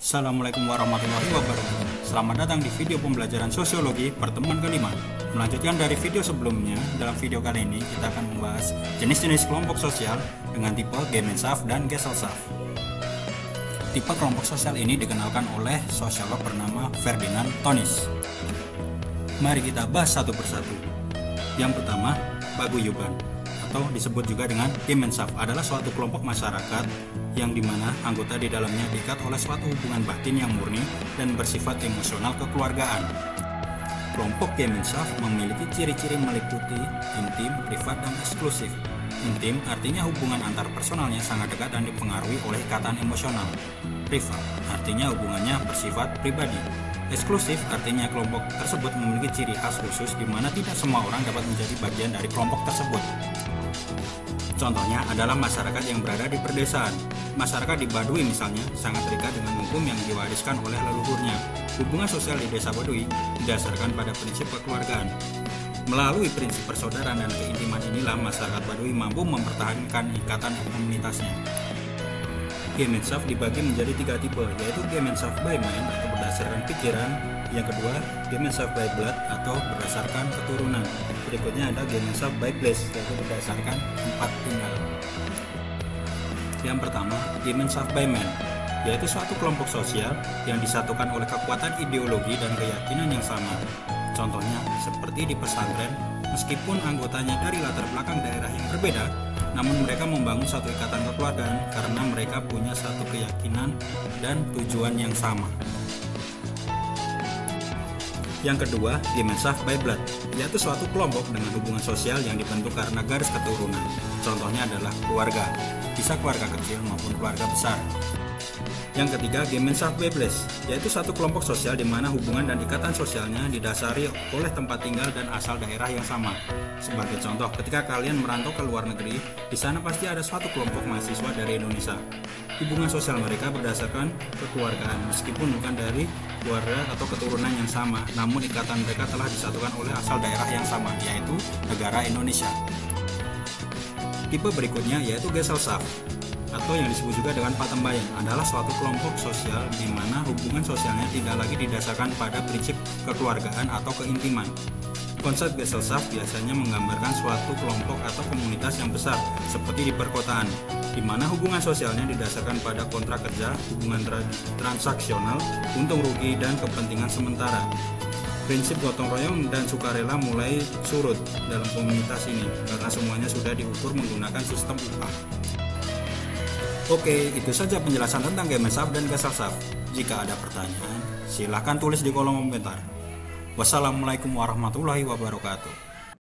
Assalamualaikum warahmatullahi wabarakatuh. Selamat datang di video pembelajaran sosiologi pertemuan kelima. Melanjutkan dari video sebelumnya, dalam video kali ini kita akan membahas jenis-jenis kelompok sosial dengan tipe Gemeinschaft dan Gesellschaft. Tipe kelompok sosial ini dikenalkan oleh sosiolog bernama Ferdinand Tönnies. Mari kita bahas satu persatu. Yang pertama, paguyuban atau disebut juga dengan Gemeinschaft adalah suatu kelompok masyarakat yang dimana anggota di dalamnya diikat oleh suatu hubungan batin yang murni dan bersifat emosional kekeluargaan. Kelompok Gemeinschaft memiliki ciri-ciri meliputi intim, privat, dan eksklusif. Intim artinya hubungan antar personalnya sangat dekat dan dipengaruhi oleh ikatan emosional. Privat artinya hubungannya bersifat pribadi. Eksklusif artinya kelompok tersebut memiliki ciri khas khusus di mana tidak semua orang dapat menjadi bagian dari kelompok tersebut. Contohnya adalah masyarakat yang berada di perdesaan. Masyarakat di Baduy misalnya sangat terikat dengan hukum yang diwariskan oleh leluhurnya. Hubungan sosial di desa Baduy didasarkan pada prinsip kekeluargaan. Melalui prinsip persaudaraan dan keintiman inilah masyarakat Baduy mampu mempertahankan ikatan komunitasnya. Gemeinschaft dibagi menjadi 3 tipe, yaitu Gemeinschaft by Mind atau berdasarkan pikiran, yang kedua Gemeinschaft by Blood atau berdasarkan keturunan, berikutnya ada Gemeinschaft by Place yaitu berdasarkan tempat tinggal. Yang pertama, Gemeinschaft by Mind, yaitu suatu kelompok sosial yang disatukan oleh kekuatan ideologi dan keyakinan yang sama. Contohnya seperti di pesantren, meskipun anggotanya dari latar belakang daerah yang berbeda, namun mereka membangun satu ikatan kekeluargaan karena mereka punya satu keyakinan dan tujuan yang sama. Yang kedua, Gemeinschaft by Blood, yaitu suatu kelompok dengan hubungan sosial yang dibentuk karena garis keturunan. Contohnya adalah keluarga, bisa keluarga kecil maupun keluarga besar. Yang ketiga, Gemeinschaft by Place, yaitu satu kelompok sosial di mana hubungan dan ikatan sosialnya didasari oleh tempat tinggal dan asal daerah yang sama. Sebagai contoh, ketika kalian merantau ke luar negeri, di sana pasti ada suatu kelompok mahasiswa dari Indonesia. Hubungan sosial mereka berdasarkan kekeluargaan, meskipun bukan dari keluarga atau keturunan yang sama, namun ikatan mereka telah disatukan oleh asal daerah yang sama, yaitu negara Indonesia. Tipe berikutnya yaitu Gesellschaft, atau yang disebut juga dengan patembayan, adalah suatu kelompok sosial di mana hubungan sosialnya tidak lagi didasarkan pada prinsip kekeluargaan atau keintiman. Konsep Gesellschaft biasanya menggambarkan suatu kelompok atau komunitas yang besar seperti di perkotaan, di mana hubungan sosialnya didasarkan pada kontrak kerja, hubungan transaksional, untung rugi, dan kepentingan sementara. Prinsip gotong royong dan sukarela mulai surut dalam komunitas ini karena semuanya sudah diukur menggunakan sistem upah. Oke, itu saja penjelasan tentang Gemeinschaft dan Gesellschaft. Jika ada pertanyaan, silahkan tulis di kolom komentar. Wassalamualaikum warahmatullahi wabarakatuh.